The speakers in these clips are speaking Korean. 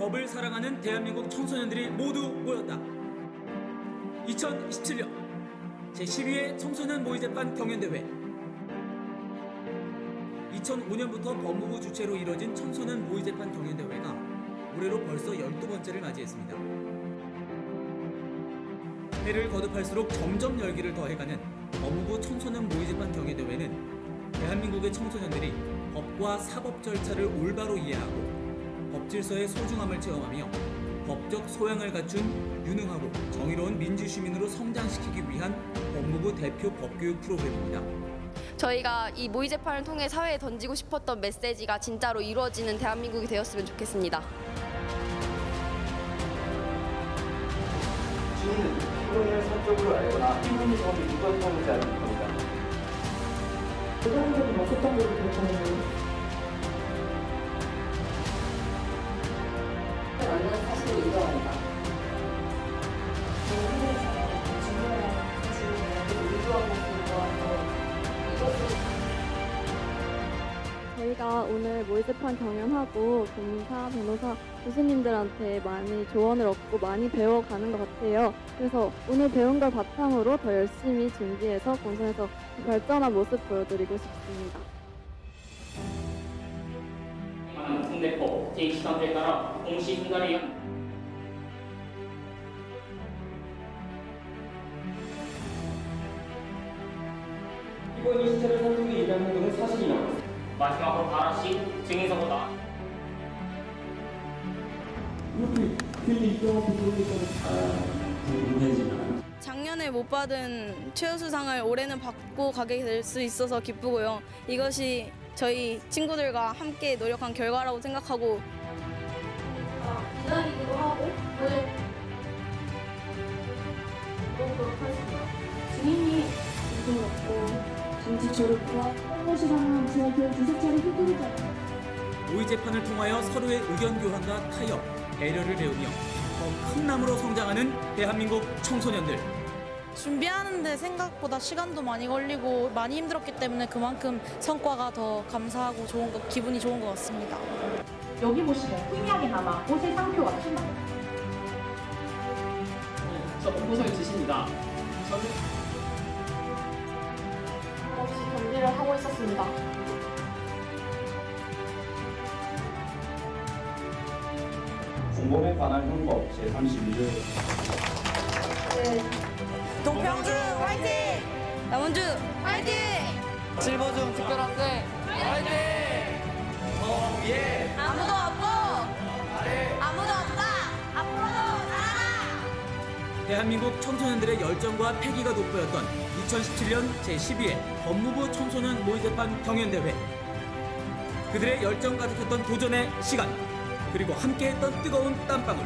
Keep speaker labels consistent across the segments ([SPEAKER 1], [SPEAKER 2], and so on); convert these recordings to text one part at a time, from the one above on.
[SPEAKER 1] 법을 사랑하는 대한민국 청소년들이 모두 모였다. 2017년 제12회 청소년 모의재판 경연대회. 2005년부터 법무부 주최로 이뤄진 청소년 모의재판 경연대회가 올해로 벌써 12번째를 맞이했습니다. 해를 거듭할수록 점점 열기를 더해가는 법무부 청소년 모의재판 경연대회는 대한민국의 청소년들이 법과 사법 절차를 올바로 이해하고 법 질서의 소중함을 체험하며 법적 소양을 갖춘 유능하고 정의로운 민주시민으로 성장시키기 위한 법무부 대표 법교육 프로그램입니다.
[SPEAKER 2] 저희가 이 모의재판을 통해 사회에 던지고 싶었던 메시지가 진짜로 이루어지는 대한민국이 되었으면 좋겠습니다.
[SPEAKER 3] 시민은 피고인을 사적으로 알거나 피고인이 정확히 누가 처음인지 알는 겁니다.
[SPEAKER 4] 부정적인 어떤 것을 기억하는지
[SPEAKER 5] 맞는 사실을 인정합니다.
[SPEAKER 6] 저희가 오늘 모의재판 경연하고 검사, 변호사, 교수님들한테 많이 조언을 얻고 많이 배워가는 것 같아요. 그래서 오늘 배운 걸 바탕으로 더 열심히 준비해서 본선에서 발전한 모습 보여드리고 싶습니다.
[SPEAKER 7] 국내법 제23조에 따라 공시분간에 의한
[SPEAKER 3] 피고인이 시체를 산속에 일하는 것은 사실이냐?
[SPEAKER 7] 마지막으로 다 하나씩 증인서보다
[SPEAKER 4] 이렇게 괜히 입장하고
[SPEAKER 3] 궁금해지나요?
[SPEAKER 8] 작년에 못 받은 최우수상을 올해는 받고 가게 될 수 있어서 기쁘고요. 이것이 저희 친구들과 함께 노력한 결과라고 생각하고
[SPEAKER 6] 기다리기도 하고 그렇도록 하겠습니다. 증인이 우선 없고 정치 졸업과 홍보시상은 지난 교육 2차례 휘두르잖아요.
[SPEAKER 1] 모의재판을 통하여 서로의 의견 교환과 타협, 배려를 배우며 더 큰 나무로 성장하는 대한민국 청소년들.
[SPEAKER 9] 준비하는데 생각보다 시간도 많이 걸리고 많이 힘들었기 때문에 그만큼 성과가 더 감사하고 기분이 좋은 것 같습니다.
[SPEAKER 5] 여기 보시면 희미하게 남아 옷의 상표와 신발.
[SPEAKER 7] 저 보고서를 주십니다. 저는
[SPEAKER 6] 없이 경기를 하고 있었습니다.
[SPEAKER 3] 공범에 관한 형법 제31조.
[SPEAKER 8] 동평주 화이팅! 남원주 화이팅!
[SPEAKER 9] 실버중 특별학생
[SPEAKER 7] 화이팅! 더 위에
[SPEAKER 8] 아무도 없고 아무도 없다! 앞으로도 나아가!
[SPEAKER 1] 대한민국 청소년들의 열정과 패기가 돋보였던 2017년 제12회 법무부 청소년 모의재판 경연대회. 그들의 열정 가득했던 도전의 시간, 그리고 함께했던 뜨거운 땀방울.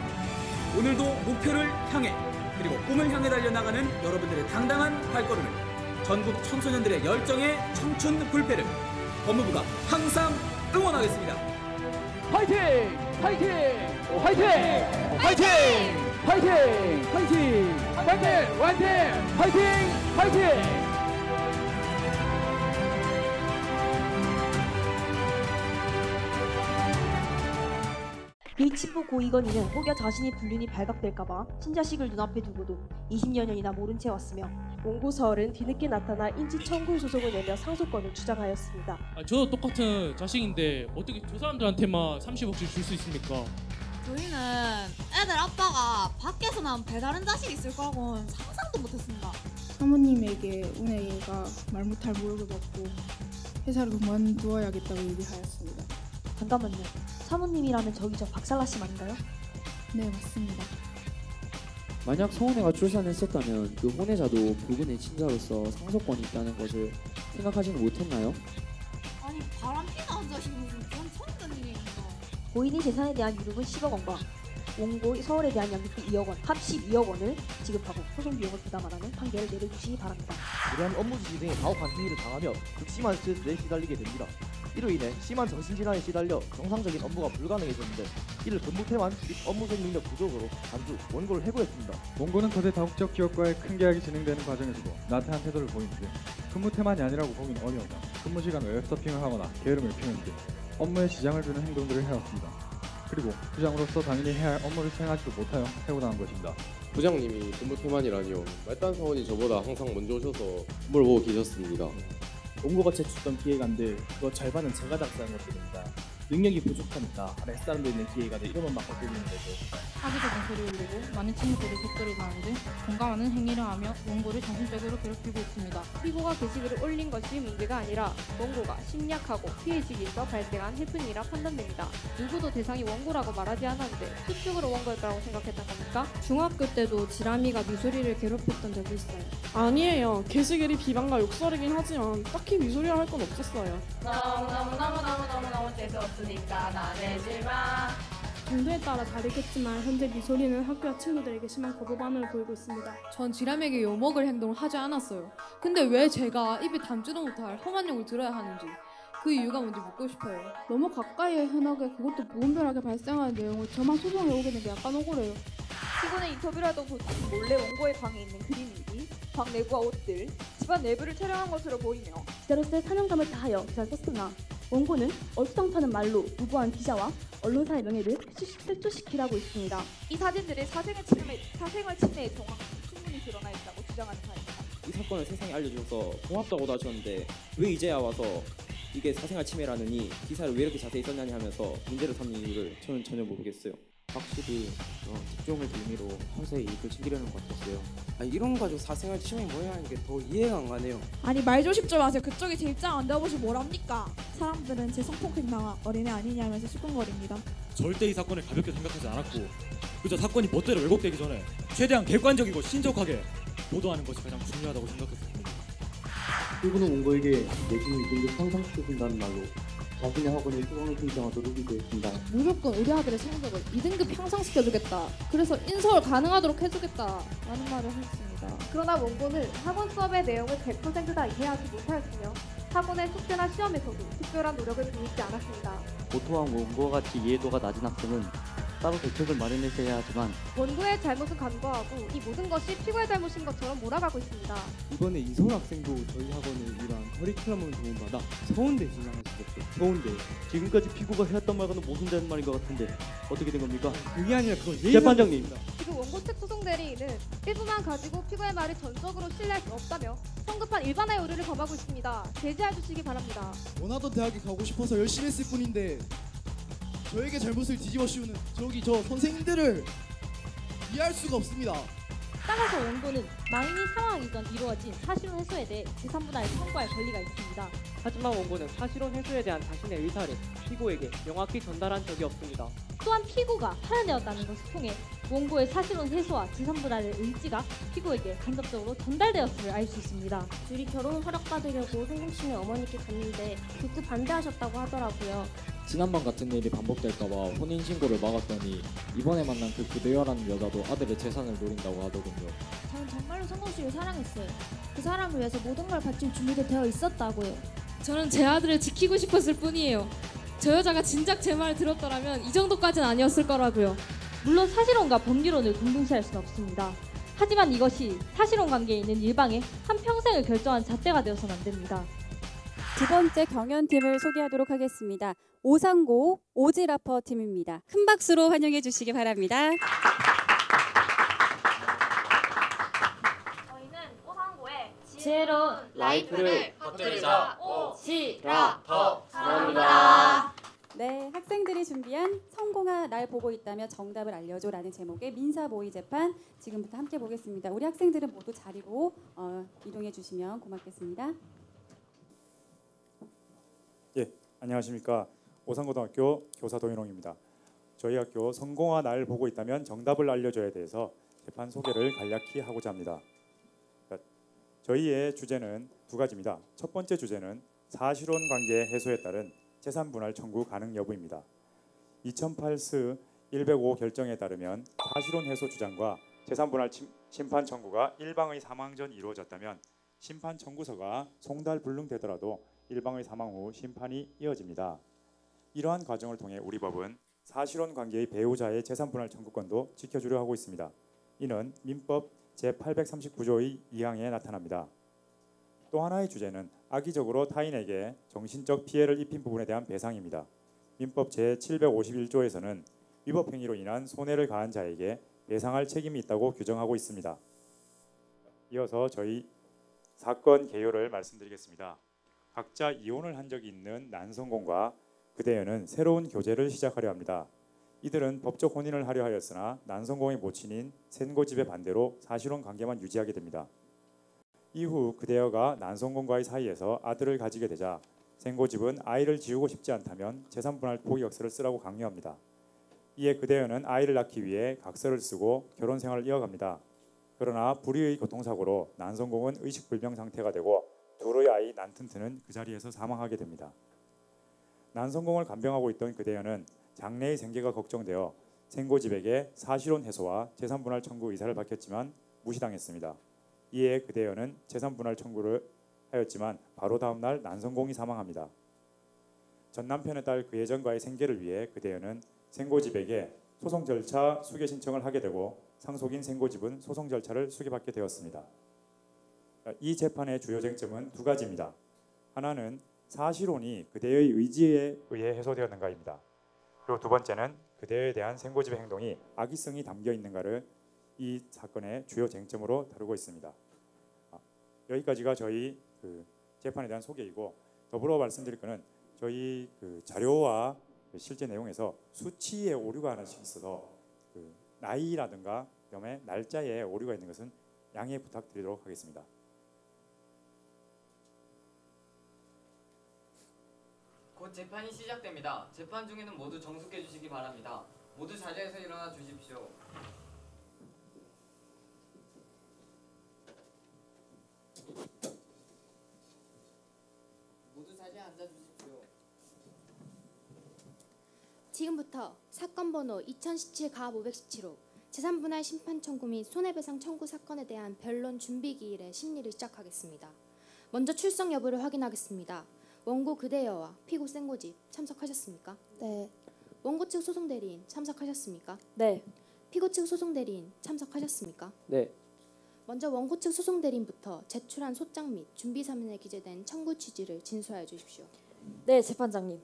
[SPEAKER 1] 오늘도 목표를 향해, 그리고 꿈을 향해 달려나가는 여러분들의 당당한 발걸음을, 전국 청소년들의 열정의 청춘 불패를 법무부가 항상 응원하겠습니다.
[SPEAKER 4] 화이팅! 화이팅! 화이팅! 화이팅! 화이팅! 화이팅! 화이팅! 화이팅! 화이팅! 화이팅!
[SPEAKER 10] H부 고위건위는 혹여 자신이 불륜이 발각될까봐 신자식을 눈앞에 두고도 20여 년이나 모른 채 왔으며
[SPEAKER 11] 원고서얼은 뒤늦게 나타나 인지 청구 소송을 내며 상속권을 주장하였습니다.
[SPEAKER 12] 저도 똑같은 자식인데 어떻게 저 사람들한테만 30억씩 줄 수 있습니까?
[SPEAKER 13] 저희는 애들 아빠가 밖에서 난 배다른 자식이 있을 거라고는 상상도 못했습니다.
[SPEAKER 14] 사모님에게 은혜가 말 못할 모욕을 받고 회사를 그만두어야겠다고 얘기하였습니다.
[SPEAKER 10] 잠깐만요. 사모님이라면 저기 저 박살나 씨 아닌가요?
[SPEAKER 14] 네, 맞습니다.
[SPEAKER 15] 만약 서운해가 출산했었다면 그 혼외자도 부군의 친자로서 상속권이 있다는 것을 생각하지는 못했나요?
[SPEAKER 13] 아니 바람피는 자식이 무슨 그런 처음 듣는 일입니다.
[SPEAKER 10] 고인의 재산에 대한 유류분 10억 원과 원고 서울에 대한 양육비 2억 원, 합 12억 원을 지급하고 소송 비용을 부담하라는 판결을 내려주시기 바랍니다.
[SPEAKER 16] 무리한 업무 지시 등의 가혹한 행위를 당하며 극심한 스트레스에 시달리게 됩니다. 이로 인해 심한 정신질환에 시달려 정상적인 업무가 불가능해졌는데 이를 근무태만 및 업무적 능력 부족으로 단주 원고를 해고했습니다.
[SPEAKER 17] 원고는 거대 다국적 기업과의 큰 계약이 진행되는 과정에서도 나태한 태도를 보이는데 근무태만이 아니라고 보기는 어려우나 근무시간 외 서핑을 하거나 게으름을 피우는 등 업무에 지장을 주는 행동들을 해왔습니다. 그리고 부장으로서 당연히 해야 할 업무를 수행하지도 못하여 해고당한 것입니다.
[SPEAKER 18] 부장님이 근무 태만이라니요. 말단 사원이 저보다 항상 먼저 오셔서 물어보고 계셨습니다.
[SPEAKER 19] 원고가 제출했던 기획안들 그거 절반은 제가 작성한 것들입니다. 능력이 부족하니까 아랫 사람들 있는 기획안을 이름만 막 바꾸는 거죠.
[SPEAKER 14] 사기적인 소리 올리고 많은 친구들이 댓글을 다는 등 공감하는 행위를 하며 원고를 정신적으로 괴롭히고 있습니다.
[SPEAKER 20] 피고가 게시글을 올린 것이 문제가 아니라 원고가 심리학하고 피해의식에서 발생한 해프닝이라 판단됩니다. 누구도 대상이 원고라고 말하지 않았는데 수축으로 원고일 거라고 생각했던 겁니까?
[SPEAKER 21] 중학교 때도 지람이가 미소리를 괴롭혔던 적이 있어요.
[SPEAKER 22] 아니에요. 게시글이 비방과 욕설이긴 하지만 딱히 미소리라 할 건 없었어요.
[SPEAKER 23] 너무 재수없으니까 나대지 마.
[SPEAKER 22] 정도에 따라 다르겠지만 현재 미소리는 학교와 친구들에게 심한 거부 반응을 보이고 있습니다.
[SPEAKER 24] 전 지람에게 욕먹을 행동을 하지 않았어요. 근데 왜 제가 입에 담지도 못할 험한 욕을 들어야 하는지 그 이유가 뭔지 묻고 싶어요.
[SPEAKER 22] 너무 가까이에 흔하게 그것도 무분별하게 발생하는 내용을 저만 소송에 오게 된 게 약간 억울해요.
[SPEAKER 25] 피고는 인터뷰를 하던 도중 몰래 원고의 방에 있는 그림이기, 방 내부와 옷들, 집안 내부를 촬영한 것으로 보이며
[SPEAKER 10] 기자로서의 사명감을 다하여 기사를 썼으나 원고는 얼토당토하는 말로 무고한 기자와 언론사의 명예를 훼손시키라고 있습니다.
[SPEAKER 25] 이 사진들이 사생활 침해의 정황이 충분히 드러나 있다고 주장하는 바입니다.
[SPEAKER 26] 이 사건을 세상에 알려줘서 고맙다고도 하셨는데 왜 이제야 와서 이게 사생활 침해라느니 기사를 왜 이렇게 자세히 썼냐니 하면서 문제를 삼는 이유를 저는 전혀 모르겠어요.
[SPEAKER 27] 확실히 직종을 빌미로 허세에 이익을 챙기려는 것 같았어요.
[SPEAKER 28] 아니, 이런 거 가지고 사생활 침해 뭐야 하는 게 더 이해가 안 가네요.
[SPEAKER 29] 아니 말 조심 좀 하세요. 그쪽이 제 입장 안 들어보시 뭐랍니까? 사람들은 제 성폭행 당한 어린애 아니냐면서 수근거립니다.
[SPEAKER 30] 절대 이 사건을 가볍게 생각하지 않았고 그저 사건이 멋대로 왜곡되기 전에 최대한 객관적이고 신속하게 보도하는 것이 가장 중요하다고 생각했습니다.
[SPEAKER 31] 피고는 원고에게 내신을 2등급 향상시켜준다는 말로 자신의 학원에 수강을 신청하도록 유도했습니다.
[SPEAKER 24] 무조건 우리 아들의 성적을 2등급 향상시켜주겠다. 그래서 인서울 가능하도록 해주겠다 라는 말을 했습니다.
[SPEAKER 20] 그러나 원고는 학원 수업의 내용을 100% 다 이해하지 못하였으며 학원의 숙제나 시험에서도 특별한 노력을 보이지 않았습니다.
[SPEAKER 32] 보통한 원고와 같이 이해도가 낮은 학생은 따로 대책을 마련해야 하지만
[SPEAKER 20] 원고의 잘못은 간과하고 이 모든 것이 피고의 잘못인 것처럼 몰아가고 있습니다.
[SPEAKER 31] 이번에 이서울 학생도 저희 학원을 위한 커리큘럼을 도움받아 서울대 진학하시겠죠. 서울대.
[SPEAKER 16] 지금까지 피고가 해왔던 말과는 모순되는 말인 것 같은데 어떻게 된 겁니까?
[SPEAKER 31] 그게 아니라 그건
[SPEAKER 16] 재판장님.
[SPEAKER 20] 지금 원고 측 소송 대리인은 일부만 가지고 피고의 말을 전적으로 신뢰할 수 없다며 성급한 일반화의 오류를 범하고 있습니다. 제지해 주시기 바랍니다.
[SPEAKER 31] 원하던 대학에 가고 싶어서 열심히 했을 뿐인데 저에게 잘못을 뒤집어 씌우는 저 선생님들을 이해할 수가 없습니다.
[SPEAKER 10] 따라서 원고는 망인이 사망 이전 이루어진 사실혼 해소에 대해 제3부단을 청구할 권리가 있습니다.
[SPEAKER 33] 하지만 원고는 사실혼 해소에 대한 자신의 의사를 피고에게 명확히 전달한 적이 없습니다.
[SPEAKER 10] 또한 피고가 파면되었다는 것을 통해 원고의 사실혼 해소와 제3부단의 의지가 피고에게 간접적으로 전달되었음을 알 수 있습니다.
[SPEAKER 34] 둘이 결혼을 허락받으려고 송금씨네 어머니께 갔는데 극구 반대하셨다고 하더라고요.
[SPEAKER 15] 지난번 같은 일이 반복될까봐 혼인신고를 막았더니 이번에 만난 그 그대여라는 여자도 아들의 재산을 노린다고 하더군요.
[SPEAKER 34] 저는 정말로 송금씨를 사랑했어요. 그 사람을 위해서 모든 걸 바칠 준비도 되어 있었다고요.
[SPEAKER 24] 저는 제 아들을 지키고 싶었을 뿐이에요. 저 여자가 진작 제 말을 들었더라면 이 정도까지는 아니었을 거라고요.
[SPEAKER 10] 물론 사실혼과 법리론을 동등시할 수는 없습니다. 하지만 이것이 사실혼 관계에 있는 일방의 한평생을 결정한 잣대가 되어서는 안 됩니다.
[SPEAKER 35] 두 번째 경연팀을 소개하도록 하겠습니다. 오상고 오지라퍼 팀입니다. 큰 박수로 환영해 주시기 바랍니다.
[SPEAKER 20] 저희는 오상고의
[SPEAKER 35] 지혜로운
[SPEAKER 20] 라이프를
[SPEAKER 35] 퍼뜨리자
[SPEAKER 20] 오지라퍼
[SPEAKER 35] 감사합니다. 네, 학생들이 준비한 성공아 날 보고 있다며 정답을 알려줘 라는 제목의 민사 모의 재판 지금부터 함께 보겠습니다. 우리 학생들은 모두 자리로 이동해 주시면 고맙겠습니다.
[SPEAKER 36] 예, 안녕하십니까. 오산고등학교 교사 도인홍입니다. 저희 학교 성공아 날 보고 있다면 정답을 알려줘야 돼서 재판 소개를 간략히 하고자 합니다. 저희의 주제는 두 가지입니다. 첫 번째 주제는 사실혼 관계 해소에 따른 재산 분할 청구 가능 여부입니다. 2008스 105 결정에 따르면 사실혼 해소 주장과 재산 분할 심판 청구가 일방의 사망 전 이루어졌다면 심판 청구서가 송달 불능되더라도 일방의 사망 후 심판이 이어집니다. 이러한 과정을 통해 우리 법은 사실혼 관계의 배우자의 재산 분할 청구권도 지켜주려 하고 있습니다. 이는 민법 제839조의 2항에 나타납니다. 또 하나의 주제는 악의적으로 타인에게 정신적 피해를 입힌 부분에 대한 배상입니다. 민법 제751조에서는 위법 행위로 인한 손해를 가한 자에게 배상할 책임이 있다고 규정하고 있습니다. 이어서 저희 사건 개요를 말씀드리겠습니다. 각자 이혼을 한 적이 있는 난성공과 그대여는 새로운 교제를 시작하려 합니다. 이들은 법적 혼인을 하려 하였으나 난성공의 모친인 센고집의 반대로 사실혼 관계만 유지하게 됩니다. 이후 그대여가 난성공과의 사이에서 아들을 가지게 되자 센고집은 아이를 지우고 싶지 않다면 재산분할 포기각서를 쓰라고 강요합니다. 이에 그대여는 아이를 낳기 위해 각서를 쓰고 결혼 생활을 이어갑니다. 그러나 불의의 교통사고로 난성공은 의식불명 상태가 되고 둘의 아이 난튼튼은 그 자리에서 사망하게 됩니다. 난성공을 간병하고 있던 그대여는 장래의 생계가 걱정되어 센고집에게 사실혼 해소와 재산분할 청구 의사를 밝혔지만 무시당했습니다. 이에 그대여는 재산분할 청구를 하였지만 바로 다음 날 난성공이 사망합니다. 전 남편의 딸 그혜정과의 생계를 위해 그대여는 센고집에게 소송 절차 수개 신청을 하게 되고 상속인 센고집은 소송 절차를 수개받게 되었습니다. 이 재판의 주요 쟁점은 두 가지입니다. 하나는 사실혼이 그대의 의지에 의해 해소되었는가입니다. 그리고 두 번째는 그대에 대한 센고집의 행동이 악의성이 담겨 있는가를 이 사건의 주요 쟁점으로 다루고 있습니다. 여기까지가 저희 재판에 대한 소개이고, 더불어 말씀드릴 것은 저희 자료와 실제 내용에서 수치의 오류가 하나씩 있어서 나이라든가 그다음에 날짜에 오류가 있는 것은 양해 부탁드리도록 하겠습니다.
[SPEAKER 1] 곧 재판이 시작됩니다. 재판 중에는 모두 정숙해 주시기 바랍니다. 모두 자리에서 일어나 주십시오. 모두 자리에 앉아 주십시오.
[SPEAKER 2] 지금부터 사건 번호 2017-517호 재산분할 심판 청구 및 손해배상 청구 사건에 대한 변론 준비 기일의 심리를 시작하겠습니다. 먼저 출석 여부를 확인하겠습니다. 원고 그대여와 피고 센고집 참석하셨습니까?
[SPEAKER 34] 네.
[SPEAKER 2] 원고 측 소송 대리인 참석하셨습니까?
[SPEAKER 34] 네.
[SPEAKER 2] 피고 측 소송 대리인 참석하셨습니까?
[SPEAKER 33] 네.
[SPEAKER 2] 먼저 원고 측 소송 대리인부터 제출한 소장 및 준비 서면에 기재된 청구 취지를 진술하여 주십시오.
[SPEAKER 34] 네, 재판장님.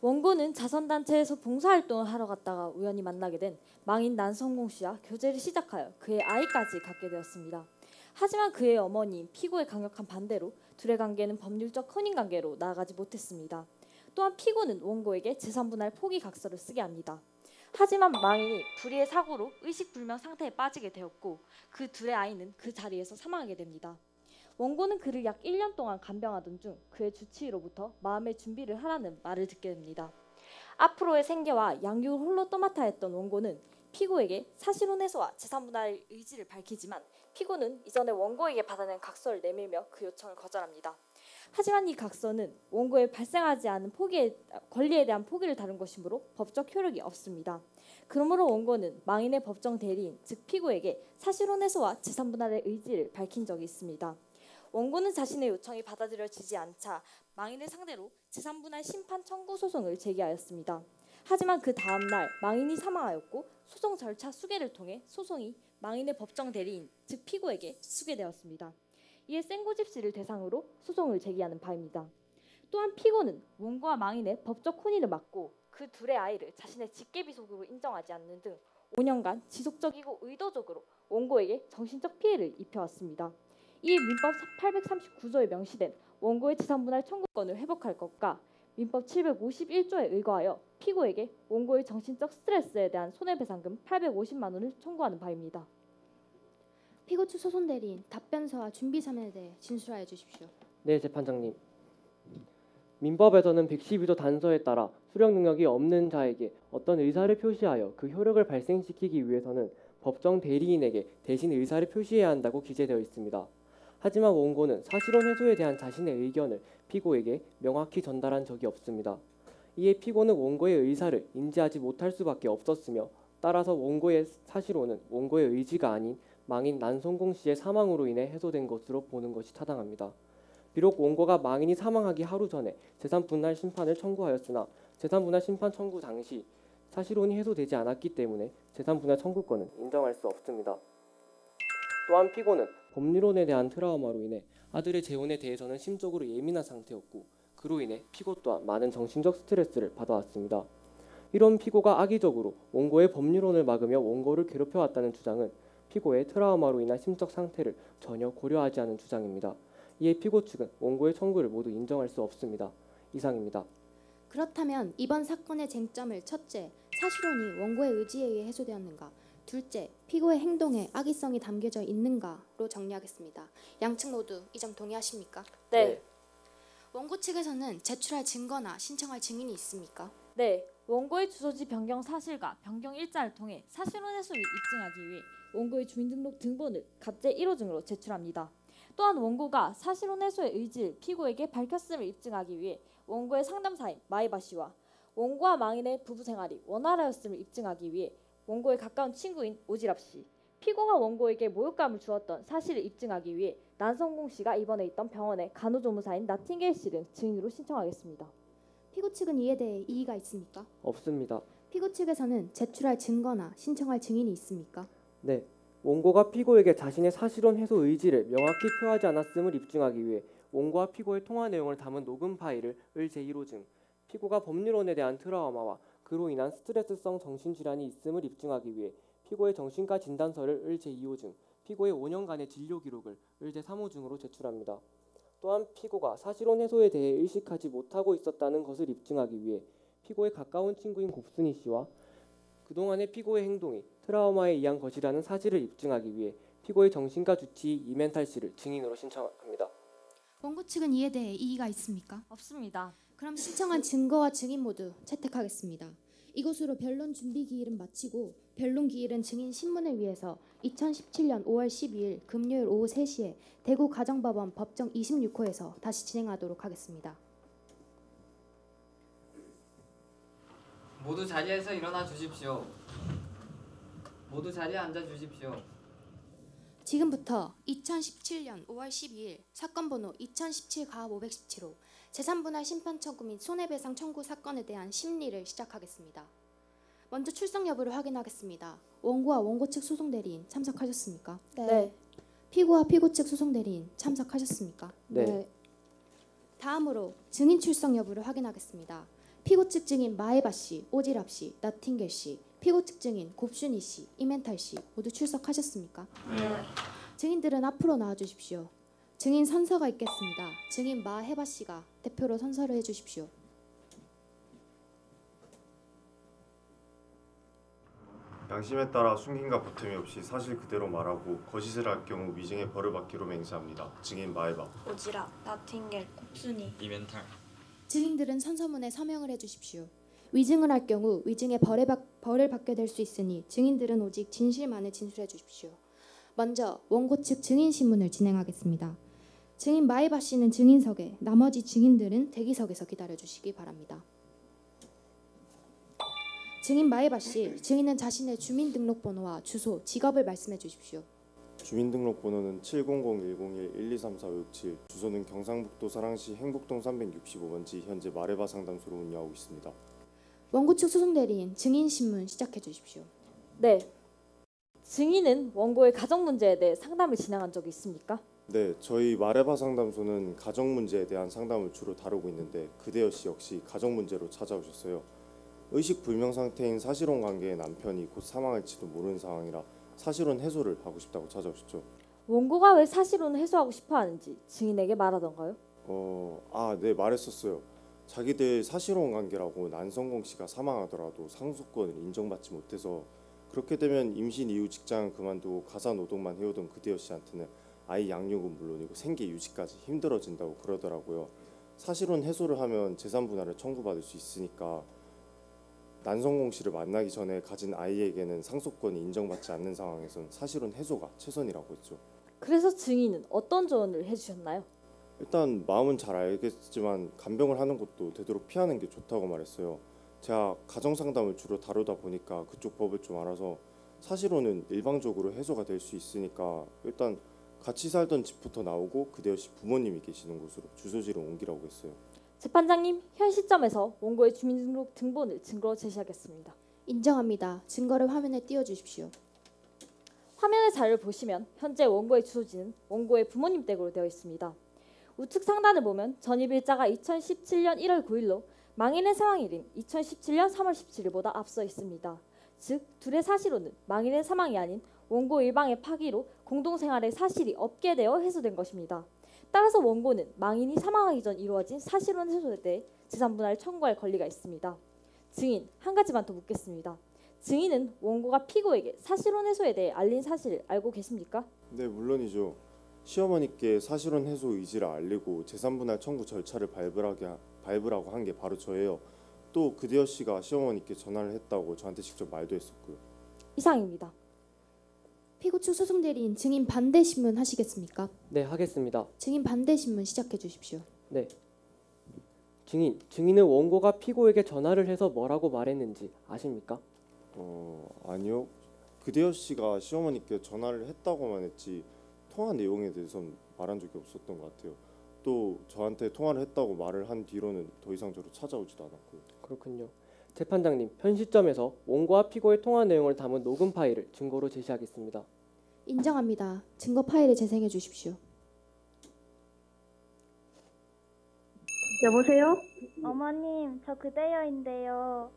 [SPEAKER 34] 원고는 자선단체에서 봉사활동을 하러 갔다가 우연히 만나게 된 망인 난성공 씨와 교제를 시작하여 그의 아이까지 갖게 되었습니다. 하지만 그의 어머니인 피고의 강력한 반대로 둘의 관계는 법률적 혼인관계로 나아가지 못했습니다. 또한 피고는 원고에게 재산분할 포기각서를 쓰게 합니다. 하지만 망인이 불의의 사고로 의식불명 상태에 빠지게 되었고 그 둘의 아이는 그 자리에서 사망하게 됩니다. 원고는 그를 약 1년 동안 간병하던 중 그의 주치의로부터 마음의 준비를 하라는 말을 듣게 됩니다. 앞으로의 생계와 양육을 홀로 떠맡아 했던 원고는 피고에게 사실혼 해소와 재산분할 의지를 밝히지만 피고는 이전에 원고에게 받아낸 각서를 내밀며 그 요청을 거절합니다. 하지만 이 각서는 원고에 발생하지 않은 권리에 대한 포기를 다룬 것이므로 법적 효력이 없습니다. 그러므로 원고는 망인의 법정 대리인, 즉 피고에게 사실혼 해소와 재산분할의 의지를 밝힌 적이 있습니다. 원고는 자신의 요청이 받아들여지지 않자 망인을 상대로 재산분할 심판 청구 소송을 제기하였습니다. 하지만 그 다음 날 망인이 사망하였고 소송 절차 수개를 통해 소송이 망인의 법정 대리인, 즉 피고에게 수개되었습니다. 이에 센고집 씨를 대상으로 소송을 제기하는 바입니다. 또한 피고는 원고와 망인의 법적 혼인을 막고 그 둘의 아이를 자신의 직계비속으로 인정하지 않는 등 5년간 지속적이고 의도적으로 원고에게 정신적 피해를 입혀왔습니다. 이에 민법 839조에 명시된 원고의 재산분할 청구권을 회복할 것과 민법 751조에 의거하여 피고에게 원고의 정신적 스트레스에 대한 손해배상금 850만 원을 청구하는 바입니다.
[SPEAKER 2] 피고 측 소송 대리인 답변서와 준비 서면에 대해 진술하여 주십시오.
[SPEAKER 33] 네, 재판장님. 민법에서는 112조 단서에 따라 수령 능력이 없는 자에게 어떤 의사를 표시하여 그 효력을 발생시키기 위해서는 법정 대리인에게 대신 의사를 표시해야 한다고 기재되어 있습니다. 하지만 원고는 사실혼 해소에 대한 자신의 의견을 피고에게 명확히 전달한 적이 없습니다. 이에 피고는 원고의 의사를 인지하지 못할 수밖에 없었으며 따라서 원고의 사실혼은 원고의 의지가 아닌 망인 난성공 씨의 사망으로 인해 해소된 것으로 보는 것이 타당합니다. 비록 원고가 망인이 사망하기 하루 전에 재산분할 심판을 청구하였으나 재산분할 심판 청구 당시 사실혼이 해소되지 않았기 때문에 재산분할 청구권은 인정할 수 없습니다. 또한 피고는 법률혼에 대한 트라우마로 인해 아들의 재혼에 대해서는 심적으로 예민한 상태였고 그로 인해 피고 또한 많은 정신적 스트레스를 받아왔습니다. 이런 피고가 악의적으로 원고의 법률론을 막으며 원고를 괴롭혀왔다는 주장은 피고의 트라우마로 인한 심적 상태를 전혀 고려하지 않은 주장입니다. 이에 피고 측은 원고의 청구를 모두 인정할 수 없습니다. 이상입니다.
[SPEAKER 2] 그렇다면 이번 사건의 쟁점을 첫째, 사실혼이 원고의 의지에 의해 해소되었는가, 둘째, 피고의 행동에 악의성이 담겨져 있는가로 정리하겠습니다. 양측 모두 이 점 동의하십니까?
[SPEAKER 34] 네.
[SPEAKER 2] 원고 측에서는 제출할 증거나 신청할 증인이 있습니까?
[SPEAKER 34] 네. 원고의 주소지 변경 사실과 변경 일자를 통해 사실혼 해소를 입증하기 위해 원고의 주민등록 등본을 갑제 1호증으로 제출합니다. 또한 원고가 사실혼 해소의 의지를 피고에게 밝혔음을 입증하기 위해 원고의 상담사인 마이바 씨와 원고와 망인의 부부 생활이 원활하였음을 입증하기 위해 원고의 가까운 친구인 오지랖 씨, 피고가 원고에게 모욕감을 주었던 사실을 입증하기 위해 난성공 씨가 입원해 있던 병원의 간호조무사인 나팅게일 씨를 증인으로 신청하겠습니다.
[SPEAKER 2] 피고 측은 이에 대해 이의가 있습니까?
[SPEAKER 33] 없습니다.
[SPEAKER 2] 피고 측에서는 제출할 증거나 신청할 증인이 있습니까?
[SPEAKER 33] 네. 원고가 피고에게 자신의 사실혼 해소 의지를 명확히 표하지 않았음을 입증하기 위해 원고와 피고의 통화 내용을 담은 녹음 파일을 제1호증, 피고가 법률론에 대한 트라우마와 그로 인한 스트레스성 정신질환이 있음을 입증하기 위해 피고의 정신과 진단서를 제2호증, 피고의 5년간의 진료 기록을 제3호증으로 제출합니다. 또한 피고가 사실혼 해소에 대해 의식하지 못하고 있었다는 것을 입증하기 위해 피고의 가까운 친구인 곱순이 씨와 그동안의 피고의 행동이 트라우마에 의한 것이라는 사실을 입증하기 위해 피고의 정신과 주치의 이멘탈 씨를 증인으로 신청합니다.
[SPEAKER 2] 원고 측은 이에 대해 이의가 있습니까?
[SPEAKER 34] 없습니다.
[SPEAKER 2] 그럼 신청한 증거와 증인 모두 채택하겠습니다. 이것으로 변론 준비 기일은 마치고 변론 기일은 증인 신문을 위해서 2017년 5월 12일 금요일 오후 3시에 대구 가정법원 법정 26호에서 다시 진행하도록 하겠습니다.
[SPEAKER 1] 모두 자리에서 일어나 주십시오. 모두 자리에 앉아 주십시오.
[SPEAKER 2] 지금부터 2017년 5월 12일 사건 번호 2017-517호 제3분할 심판 청구 및 손해배상 청구 사건에 대한 심리를 시작하겠습니다. 먼저 출석 여부를 확인하겠습니다. 원고와 원고 측 소송 대리인 참석하셨습니까?
[SPEAKER 34] 네.
[SPEAKER 2] 피고와 피고 측 소송 대리인 참석하셨습니까?
[SPEAKER 33] 네.
[SPEAKER 2] 다음으로 증인 출석 여부를 확인하겠습니다. 피고 측 증인 마에바 씨, 오지랖 씨, 나팅겔 씨, 피고 측 증인 곱순이 씨, 이멘탈 씨 모두 출석하셨습니까?
[SPEAKER 34] 네.
[SPEAKER 2] 증인들은 앞으로 나와주십시오. 증인 선서가 있겠습니다. 증인 마해바 씨가 대표로 선서를 해주십시오.
[SPEAKER 3] 양심에 따라 숨김과 보탬이 없이 사실 그대로 말하고 거짓을 할 경우 위증의 벌을 받기로 맹세합니다. 증인 마에바,
[SPEAKER 4] 오지랖, 나팅겔, 곱순이,
[SPEAKER 1] 이멘탈.
[SPEAKER 2] 증인들은 선서문에 서명을 해주십시오. 위증을 할 경우 위증의 벌을 받게 될 수 있으니 증인들은 오직 진실만을 진술해 주십시오. 먼저 원고 측 증인 신문을 진행하겠습니다. 증인 마에바 씨는 증인석에, 나머지 증인들은 대기석에서 기다려주시기 바랍니다. 증인 마에바 씨, 증인은 자신의 주민등록번호와 주소, 직업을 말씀해 주십시오.
[SPEAKER 3] 주민등록번호는 700-101-1234-567, 주소는 경상북도 사랑시 행북동 365번지, 현재 마레바 상담소로 운영하고 있습니다.
[SPEAKER 2] 원고 측 소송 대리인 증인 신문 시작해 주십시오.
[SPEAKER 34] 네. 증인은 원고의 가정 문제에 대해 상담을 진행한 적이 있습니까?
[SPEAKER 3] 네, 저희 마레바 상담소는 가정 문제에 대한 상담을 주로 다루고 있는데 그대여 씨 역시 가정 문제로 찾아오셨어요. 의식 불명 상태인 사실혼 관계의 남편이 곧 사망할지도 모르는 상황이라 사실혼 해소를 하고 싶다고 찾아오셨죠.
[SPEAKER 34] 원고가 왜 사실혼을 해소하고 싶어 하는지 증인에게 말하던가요?
[SPEAKER 3] 네, 말했었어요. 자기들 사실혼 관계라고 난성공 씨가 사망하더라도 상속권을 인정받지 못해서 그렇게 되면 임신 이후 직장을 그만두고 가사 노동만 해오던 그대여 씨한테는 아이 양육은 물론이고 생계 유지까지 힘들어진다고 그러더라고요. 사실혼 해소를 하면 재산 분할을 청구받을 수 있으니까 난성공 씨를 만나기 전에 가진 아이에게는 상속권이 인정받지 않는 상황에선 사실혼 해소가 최선이라고 했죠.
[SPEAKER 34] 그래서 증인은 어떤 조언을 해주셨나요?
[SPEAKER 3] 일단 마음은 잘 알겠지만 간병을 하는 것도 되도록 피하는 게 좋다고 말했어요. 제가 가정상담을 주로 다루다 보니까 그쪽 법을 좀 알아서 사실혼은 일방적으로 해소가 될 수 있으니까 일단 같이 살던 집부터 나오고 그대여 씨 부모님이 계시는 곳으로 주소지를 옮기라고 했어요.
[SPEAKER 34] 재판장님, 현 시점에서 원고의 주민등록 등본을 증거로 제시하겠습니다.
[SPEAKER 2] 인정합니다. 증거를 화면에 띄워주십시오.
[SPEAKER 34] 화면의 자료를 보시면 현재 원고의 주소지는 원고의 부모님 댁으로 되어 있습니다. 우측 상단을 보면 전입일자가 2017년 1월 9일로 망인의 사망일인 2017년 3월 17일보다 앞서 있습니다. 즉 둘의 사실혼은 망인의 사망이 아닌 원고 일방의 파기로 공동생활의 사실이 없게 되어 해소된 것입니다. 따라서 원고는 망인이 사망하기 전 이루어진 사실혼 해소에 대해 재산분할을 청구할 권리가 있습니다. 증인, 한 가지만 더 묻겠습니다. 증인은 원고가 피고에게 사실혼 해소에 대해 알린 사실을 알고 계십니까?
[SPEAKER 3] 네, 물론이죠. 시어머니께 사실혼 해소 의지를 알리고 재산분할 청구 절차를 밟으라고 한 게 바로 저예요. 또 그대여 씨가 시어머니께 전화를 했다고 저한테 직접 말도 했었고요.
[SPEAKER 34] 이상입니다.
[SPEAKER 2] 피고 측 소송 대리인 증인 반대 신문 하시겠습니까?
[SPEAKER 33] 네, 하겠습니다.
[SPEAKER 2] 증인 반대 신문 시작해 주십시오.
[SPEAKER 33] 네. 증인은 원고가 피고에게 전화를 해서 뭐라고 말했는지 아십니까?
[SPEAKER 3] 아니요. 그대여 씨가 시어머니께 전화를 했다고만 했지 통화 내용에 대해서는 말한 적이 없었던 것 같아요. 또 저한테 통화를 했다고 말을 한 뒤로는 더 이상 저를 찾아오지도 않았고요.
[SPEAKER 33] 그렇군요. 재판장님, 현 시점에서 원고와 피고의 통화 내용을 담은 녹음 파일을 증거로 제시하겠습니다.
[SPEAKER 2] 인정합니다. 증거 파일을 재생해 주십시오.
[SPEAKER 5] 여보세요?
[SPEAKER 6] 어머님, 저 그대여인데요.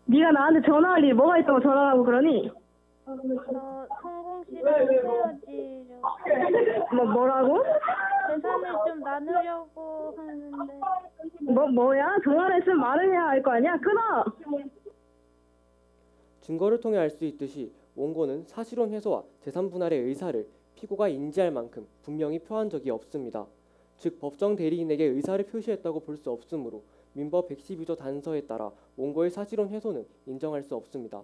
[SPEAKER 5] 네가 나한테 전화할 일이 뭐가 있다고 전화하고 그러니?
[SPEAKER 6] 저 성공 씨랑 헤어지려고.
[SPEAKER 5] 뭐라고?
[SPEAKER 6] 재산을 좀 나누려고 하는데.
[SPEAKER 5] 뭐야? 전화를 했으면 말을 해야 할 거 아니야? 끊어!
[SPEAKER 33] 증거를 통해 알 수 있듯이 원고는 사실혼 해소와 재산 분할의 의사를 피고가 인지할 만큼 분명히 표한 적이 없습니다. 즉 법정 대리인에게 의사를 표시했다고 볼 수 없으므로 민법 112조 단서에 따라 원고의 사실혼 해소는 인정할 수 없습니다.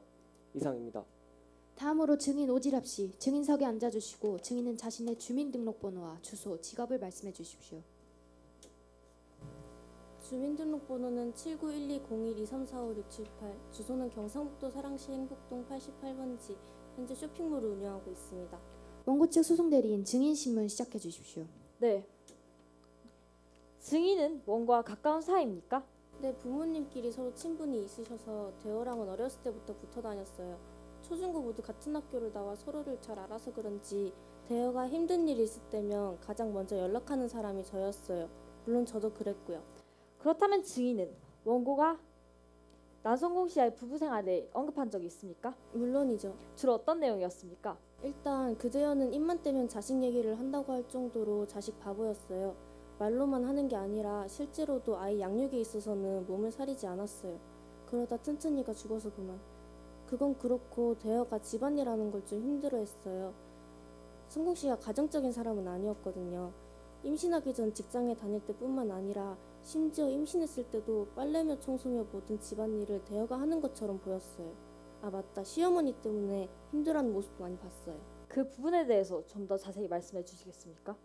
[SPEAKER 33] 이상입니다.
[SPEAKER 2] 다음으로 증인 오지랖 씨, 증인석에 앉아주시고 증인은 자신의 주민등록번호와 주소, 직업을 말씀해 주십시오.
[SPEAKER 7] 주민등록번호는 79120123456788, 주소는 경상북도 사랑시 행복동 88번지, 현재 쇼핑몰을 운영하고 있습니다.
[SPEAKER 2] 원고 측 소송 대리인 증인 신문 시작해 주십시오.
[SPEAKER 34] 네. 증인은 원고와 가까운 사이입니까?
[SPEAKER 7] 네, 부모님끼리 서로 친분이 있으셔서 대호랑은 어렸을 때부터 붙어 다녔어요. 초중고 모두 같은 학교를 나와 서로를 잘 알아서 그런지 대호가 힘든 일이 있을 때면 가장 먼저 연락하는 사람이 저였어요. 물론 저도 그랬고요.
[SPEAKER 34] 그렇다면 증인은 원고가 난성공 씨와의 부부 생활에 언급한 적이 있습니까?
[SPEAKER 7] 물론이죠.
[SPEAKER 34] 주로 어떤 내용이었습니까?
[SPEAKER 7] 일단 그대여는 입만 떼면 자식 얘기를 한다고 할 정도로 자식 바보였어요. 말로만 하는 게 아니라 실제로도 아이 양육에 있어서는 몸을 사리지 않았어요. 그러다 튼튼이가 죽어서 그만. 그건 그렇고 대여가 집안일하는 걸 좀 힘들어했어요. 성공 씨가 가정적인 사람은 아니었거든요. 임신하기 전 직장에 다닐 때뿐만 아니라 심지어 임신했을 때도 빨래며 청소며 모든 집안일을 대여가 하는 것처럼 보였어요. 아 맞다, 시어머니 때문에 힘들어하는 모습도 많이 봤어요.
[SPEAKER 34] 그 부분에 대해서 좀 더 자세히 말씀해 주시겠습니까?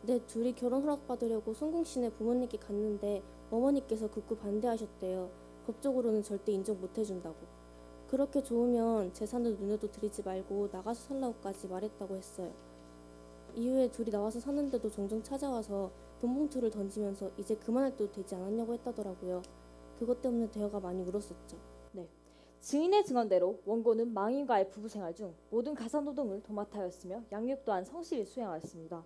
[SPEAKER 7] 네, 둘이 결혼 허락받으려고 성공씨네 부모님께 갔는데 어머니께서 극구 반대하셨대요. 법적으로는 절대 인정 못해준다고. 그렇게 좋으면 재산을 눈에도 들이지 말고 나가서 살라고까지 말했다고 했어요. 이후에 둘이 나와서 사는데도 종종 찾아와서 돈 봉투를 던지면서 이제 그만할 때도 되지 않았냐고 했다더라고요. 그것 때문에 대여가 많이 울었었죠.
[SPEAKER 34] 네. 증인의 증언대로 원고는 망인과의 부부 생활 중 모든 가사노동을 도맡아였으며 양육 또한 성실히 수행하였습니다.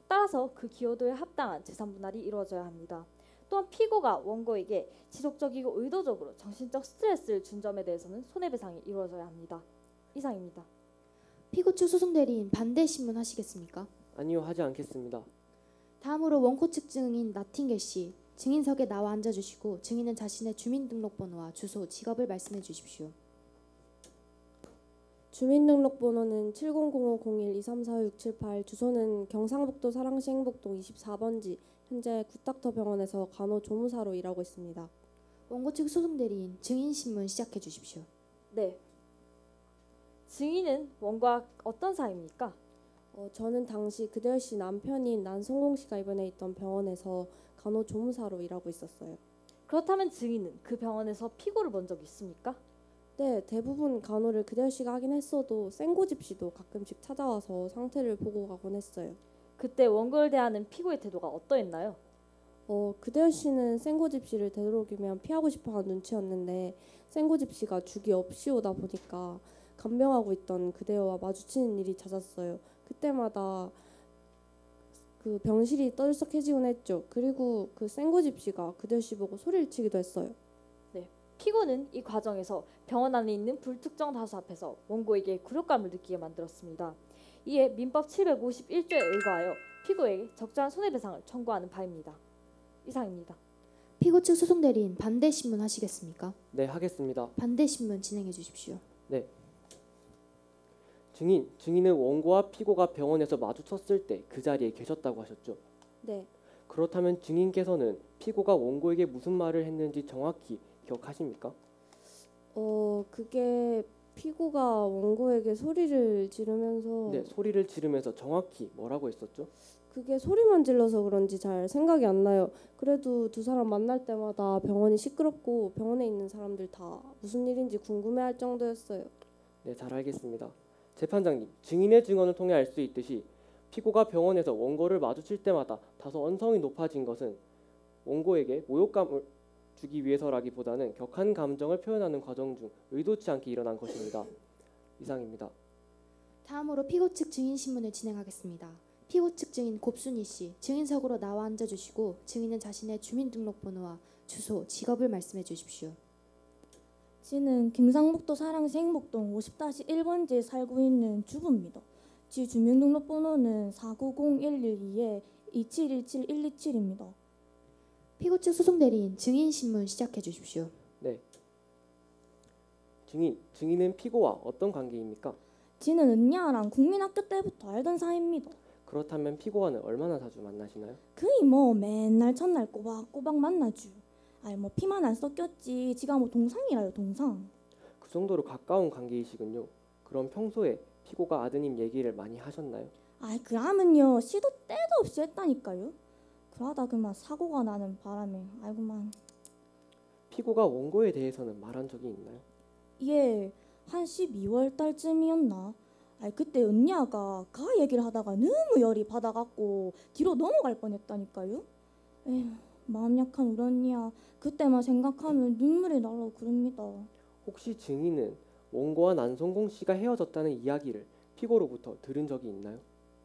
[SPEAKER 34] 따라서 그 기여도에 합당한 재산 분할이 이루어져야 합니다. 또한 피고가 원고에게 지속적이고 의도적으로 정신적 스트레스를 준 점에 대해서는 손해배상이 이루어져야 합니다. 이상입니다.
[SPEAKER 2] 피고 측 소송 대리인 반대 신문 하시겠습니까?
[SPEAKER 33] 아니요, 하지 않겠습니다.
[SPEAKER 2] 다음으로 원고 측 증인 나팅겔 씨, 증인석에 나와 앉아주시고 증인은 자신의 주민등록번호와 주소, 직업을 말씀해 주십시오.
[SPEAKER 7] 주민등록번호는 700501234678, 주소는 경상북도 사랑시 행복동 24번지, 현재 굿닥터 병원에서 간호조무사로 일하고 있습니다.
[SPEAKER 2] 원고 측 소송 대리인 증인 신문 시작해 주십시오.
[SPEAKER 34] 네. 증인은 원고와 어떤 사이입니까?
[SPEAKER 7] 저는 당시 그대여 씨 남편인 난성공 씨가 입원해 있던 병원에서 간호조무사로 일하고 있었어요.
[SPEAKER 34] 그렇다면 증인은 그 병원에서 피고를 본 적이 있습니까?
[SPEAKER 7] 네, 대부분 간호를 그대여 씨가 하긴 했어도 생고집 씨도 가끔씩 찾아와서 상태를 보고 가곤 했어요.
[SPEAKER 34] 그때 원고를 대하는 피고의 태도가 어떠했나요?
[SPEAKER 7] 그대여 씨는 생고집 씨를 되도록이면 피하고 싶어하는 눈치였는데 생고집 씨가 죽이 없이 오다 보니까 간병하고 있던 그대여와 마주치는 일이 잦았어요. 그때마다 그 병실이 떠들썩해지곤 했죠. 그리고 그 생고집 씨가 그대여 씨 보고 소리를 치기도 했어요.
[SPEAKER 34] 피고는 이 과정에서 병원 안에 있는 불특정 다수 앞에서 원고에게 굴욕감을 느끼게 만들었습니다. 이에 민법 751조에 의거하여 피고에게 적절한 손해배상을 청구하는 바입니다. 이상입니다.
[SPEAKER 2] 피고 측 소송 대리인 반대 신문 하시겠습니까?
[SPEAKER 33] 네, 하겠습니다.
[SPEAKER 2] 반대 신문 진행해 주십시오.
[SPEAKER 33] 네. 증인은 원고와 피고가 병원에서 마주쳤을 때 그 자리에 계셨다고 하셨죠?
[SPEAKER 7] 네.
[SPEAKER 33] 그렇다면 증인께서는 피고가 원고에게 무슨 말을 했는지 정확히 기억하십니까?
[SPEAKER 7] 그게 피고가 원고에게 소리를 지르면서
[SPEAKER 33] 네, 소리를 지르면서 정확히 뭐라고 했었죠?
[SPEAKER 7] 그게 소리만 질러서 그런지 잘 생각이 안 나요. 그래도 두 사람 만날 때마다 병원이 시끄럽고 병원에 있는 사람들 다 무슨 일인지 궁금해할 정도였어요.
[SPEAKER 33] 네, 잘 알겠습니다. 재판장님, 증인의 증언을 통해 알 수 있듯이 피고가 병원에서 원고를 마주칠 때마다 다소 언성이 높아진 것은 원고에게 모욕감을 주기 위해서라기보다는 격한 감정을 표현하는 과정 중 의도치 않게 일어난 것입니다. 이상입니다.
[SPEAKER 2] 다음으로 피고 측 증인 신문을 진행하겠습니다. 피고 측 증인 곱순이 씨, 증인석으로 나와 앉아주시고 증인은 자신의 주민등록번호와 주소, 직업을 말씀해 주십시오.
[SPEAKER 29] 지는 경상북도 사랑시 행복동 50-1번지에 살고 있는 주부입니다. 지 주민등록번호는 490112에 2717127입니다.
[SPEAKER 2] 피고 측 소송 대리인 증인 신문 시작해 주십시오.
[SPEAKER 33] 네. 증인은 피고와 어떤 관계입니까?
[SPEAKER 29] 지는 은야랑 국민학교 때부터 알던 사이입니다.
[SPEAKER 33] 그렇다면 피고와는 얼마나 자주 만나시나요?
[SPEAKER 29] 그이 뭐 맨날 첫날 꼬박꼬박 만나죠. 아이 뭐 피만 안 섞였지. 지가 뭐 동상이라요 동상.
[SPEAKER 33] 그 정도로 가까운 관계이시군요. 그럼 평소에 피고가 아드님 얘기를 많이 하셨나요?
[SPEAKER 29] 아이 그러면요 시도 때도 없이 했다니까요. 그러다 그만 사고가 나는 바람에 아이고만.
[SPEAKER 33] 피고가 원고에 대해서는 말한 적이 있나요?
[SPEAKER 29] 예, 한 12월 달쯤이었나? 아이 그때 은야가 가 얘기를 하다가 너무 열이 받아갖고 뒤로 넘어갈 뻔했다니까요. 에휴, 마음 약한 우리 언니야. 그때만 생각하면 눈물이 나라고 그럽니다.
[SPEAKER 33] 혹시 증인은 원고와 난성공 씨가 헤어졌다는 이야기를 피고로부터 들은 적이 있나요?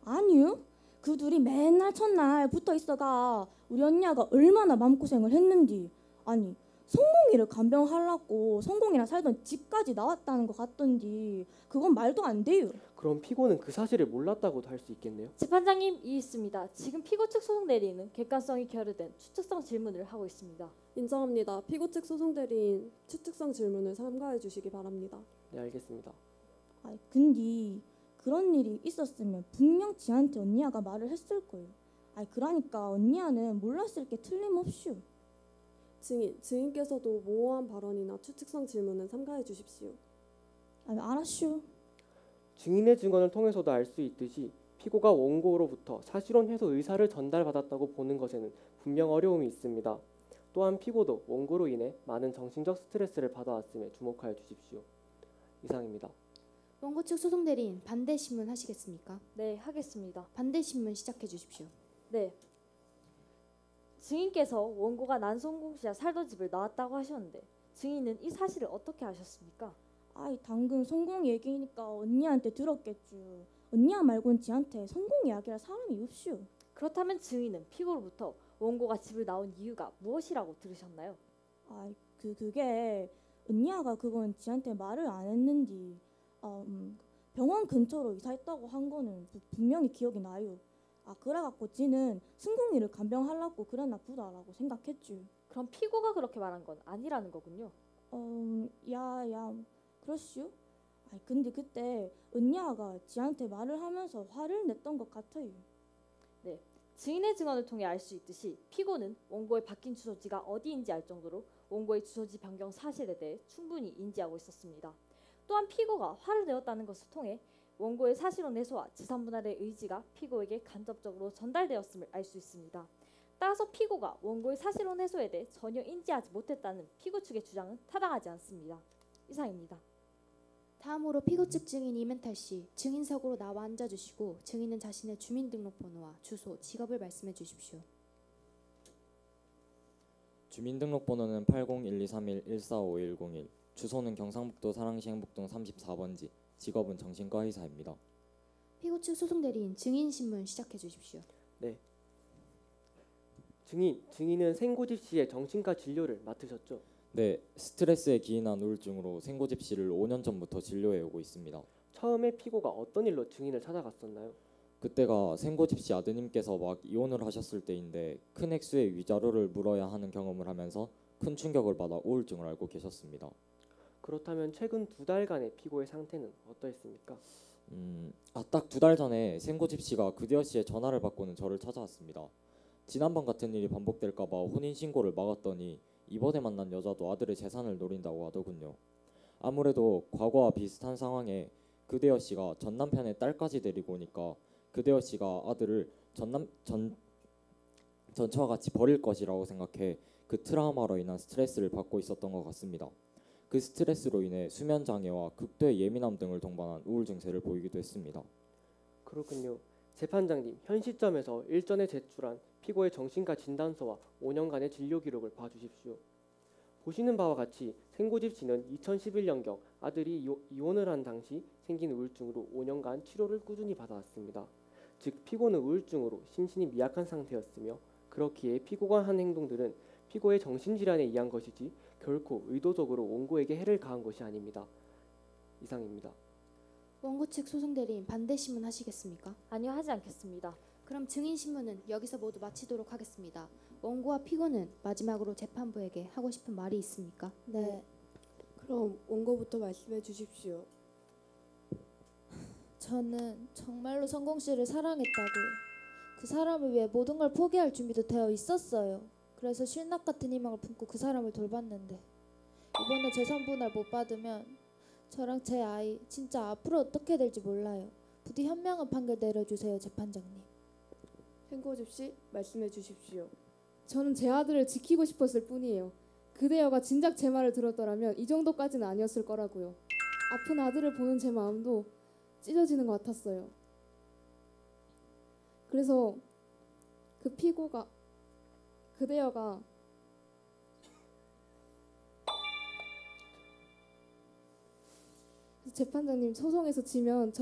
[SPEAKER 29] 아니요. 그 둘이 맨날 첫날 붙어 있어가 우리 언니가 얼마나 마음고생을 했는지. 아니 성공이를 간병하려고 성공이랑 살던 집까지 나왔다는 것 같던지 그건 말도 안 돼요.
[SPEAKER 33] 그럼 피고는 그 사실을 몰랐다고도 할 수 있겠네요.
[SPEAKER 34] 재판장님 이의있습니다. 지금 피고 측 소송 대리인은 객관성이 결여된 추측성 질문을 하고 있습니다.
[SPEAKER 7] 인정합니다. 피고 측 소송 대리인 추측성 질문을 삼가해 주시기 바랍니다.
[SPEAKER 33] 네, 알겠습니다.
[SPEAKER 29] 아이 근데 그런 일이 있었으면 분명 지한테 언니야가 말을 했을 거예요. 아이 그러니까 언니야는 몰랐을 게 틀림없슈.
[SPEAKER 7] 증인께서도 모호한 발언이나 추측성 질문은 삼가해 주십시오.
[SPEAKER 29] 알았슈.
[SPEAKER 33] 증인의 증언을 통해서도 알 수 있듯이 피고가 원고로부터 사실혼 해소 의사를 전달받았다고 보는 것에는 분명 어려움이 있습니다. 또한 피고도 원고로 인해 많은 정신적 스트레스를 받아왔음에 주목하여 주십시오. 이상입니다.
[SPEAKER 2] 원고 측 소송 대리인 반대 신문 하시겠습니까?
[SPEAKER 34] 네, 하겠습니다.
[SPEAKER 2] 반대 신문 시작해 주십시오.
[SPEAKER 34] 네. 증인께서 원고가 난성공 씨와 살던 집을 나왔다고 하셨는데 증인은 이 사실을 어떻게 아셨습니까?
[SPEAKER 29] 아이 당근 성공 얘기니까 언니한테 들었겠죠. 언니야 말곤 지한테 성공 이야기할 사람이 없슈.
[SPEAKER 34] 그렇다면 증인은 피고로부터 원고가 집을 나온 이유가 무엇이라고 들으셨나요?
[SPEAKER 29] 아이 그게 언니야가 그건 지한테 말을 안 했는지 병원 근처로 이사했다고 한 거는 분명히 기억이 나요. 그래갖고 지는 승공이를 간병하려고 그랬나 보다라고 생각했지.
[SPEAKER 34] 그럼 피고가 그렇게 말한 건 아니라는 거군요.
[SPEAKER 29] 그렇슈? 근데 그때 은야가 지한테 말을 하면서 화를 냈던 것 같아요.
[SPEAKER 34] 네, 증인의 증언을 통해 알 수 있듯이 피고는 원고의 바뀐 주소지가 어디인지 알 정도로 원고의 주소지 변경 사실에 대해 충분히 인지하고 있었습니다. 또한 피고가 화를 내었다는 것을 통해 원고의 사실혼 해소와 재산분할의 의지가 피고에게 간접적으로 전달되었음을 알 수 있습니다. 따라서 피고가 원고의 사실혼 해소에 대해 전혀 인지하지 못했다는 피고 측의 주장은 타당하지 않습니다. 이상입니다.
[SPEAKER 2] 다음으로 피고 측 증인 이멘탈 씨, 증인석으로 나와 앉아주시고 증인은 자신의 주민등록번호와 주소, 직업을 말씀해 주십시오.
[SPEAKER 8] 주민등록번호는 801231145101, 주소는 경상북도 사랑시 행복동 34번지, 직업은 정신과 의사입니다.
[SPEAKER 2] 피고 측 소송 대리인 증인 신문 시작해 주십시오.
[SPEAKER 33] 네. 증인은 생고집 씨의 정신과 진료를 맡으셨죠?
[SPEAKER 8] 네, 스트레스에 기인한 우울증으로 생고집 씨를 5년 전부터 진료해 오고 있습니다.
[SPEAKER 33] 처음에 피고가 어떤 일로 증인을 찾아갔었나요?
[SPEAKER 8] 그때가 생고집 씨 아드님께서 막 이혼을 하셨을 때인데 큰 액수의 위자료를 물어야 하는 경험을 하면서 큰 충격을 받아 우울증을 앓고 계셨습니다.
[SPEAKER 33] 그렇다면 최근 2달간의 피고의 상태는 어떠했습니까?
[SPEAKER 8] 딱 2달 전에 생고집 씨가 그대여 씨의 전화를 받고는 저를 찾아왔습니다. 지난번 같은 일이 반복될까 봐 혼인 신고를 막았더니 이번에 만난 여자도 아들의 재산을 노린다고 하더군요. 아무래도 과거와 비슷한 상황에 그대여 씨가 전 남편의 딸까지 데리고 오니까 그대여 씨가 아들을 전처와 같이 버릴 것이라고 생각해 그 트라우마로 인한 스트레스를 받고 있었던 것 같습니다. 그 스트레스로 인해 수면 장애와 극도의 예민함 등을 동반한 우울 증세를 보이기도 했습니다.
[SPEAKER 33] 그렇군요. 재판장님, 현 시점에서 일전에 제출한 피고의 정신과 진단서와 5년간의 진료 기록을 봐주십시오. 보시는 바와 같이 생고집 씨는 2011년경 아들이 이혼을 한 당시 생긴 우울증으로 5년간 치료를 꾸준히 받아왔습니다. 즉 피고는 우울증으로 심신이 미약한 상태였으며 그렇기에 피고가 한 행동들은 피고의 정신질환에 의한 것이지 결코 의도적으로 원고에게 해를 가한 것이 아닙니다. 이상입니다.
[SPEAKER 2] 원고 측 소송 대리인 반대 신문 하시겠습니까?
[SPEAKER 34] 아니요, 하지 않겠습니다.
[SPEAKER 2] 그럼 증인 신문은 여기서 모두 마치도록 하겠습니다. 원고와 피고는 마지막으로 재판부에게 하고 싶은 말이 있습니까?
[SPEAKER 9] 네. 그럼 원고부터 말씀해 주십시오.
[SPEAKER 11] 저는 정말로 성공 씨를 사랑했다고요. 그 사람을 위해 모든 걸 포기할 준비도 되어 있었어요. 그래서 신락 같은 희망을 품고 그 사람을 돌봤는데 이번에 재산 분할 못 받으면 저랑 제 아이 진짜 앞으로 어떻게 될지 몰라요. 부디 현명한 판결 내려주세요, 재판장님.
[SPEAKER 9] 생고집 씨 말씀해 주십시오.
[SPEAKER 24] 저는 제 아들을 지키고 싶었을 뿐이에요. 그대여가 진작 제 말을 들었더라면 이 정도까지는 아니었을 거라고요. 아픈 아들을 보는 제 마음도 찢어지는 것 같았어요. 그래서 그 피고가 그대여가 재판장님 소송에서 지면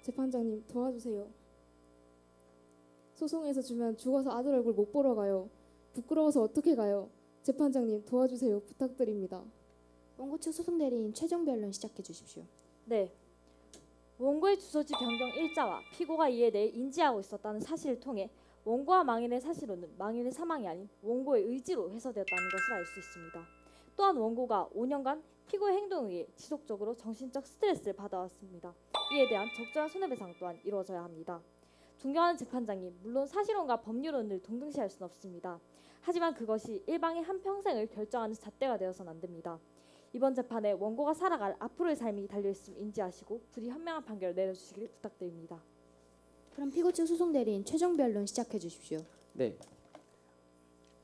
[SPEAKER 24] 재판장님 도와주세요. 소송에서 지면 죽어서 아들 얼굴 못 보러 가요. 부끄러워서 어떻게 가요? 재판장님 도와주세요. 부탁드립니다.
[SPEAKER 2] 원고 측 소송 대리인 최종 변론 시작해 주십시오.
[SPEAKER 34] 네. 원고의 주소지 변경 일자와 피고가 이에 대해 인지하고 있었다는 사실을 통해 원고와 망인의 사실로는 망인의 사망이 아닌 원고의 의지로 해소되었다는 것을 알 수 있습니다. 또한 원고가 5년간 피고의 행동에 의해 지속적으로 정신적 스트레스를 받아왔습니다. 이에 대한 적절한 손해배상 또한 이루어져야 합니다. 존경하는 재판장님, 물론 사실론과 법률론을 동등시할 수는 없습니다. 하지만 그것이 일방의 한평생을 결정하는 잣대가 되어서는 안 됩니다. 이번 재판에 원고가 살아갈 앞으로의 삶이 달려있음을 인지하시고 부디 현명한 판결을 내려주시길 부탁드립니다.
[SPEAKER 2] 그럼 피고 측 소송 대리인 최종 변론 시작해 주십시오.
[SPEAKER 33] 네.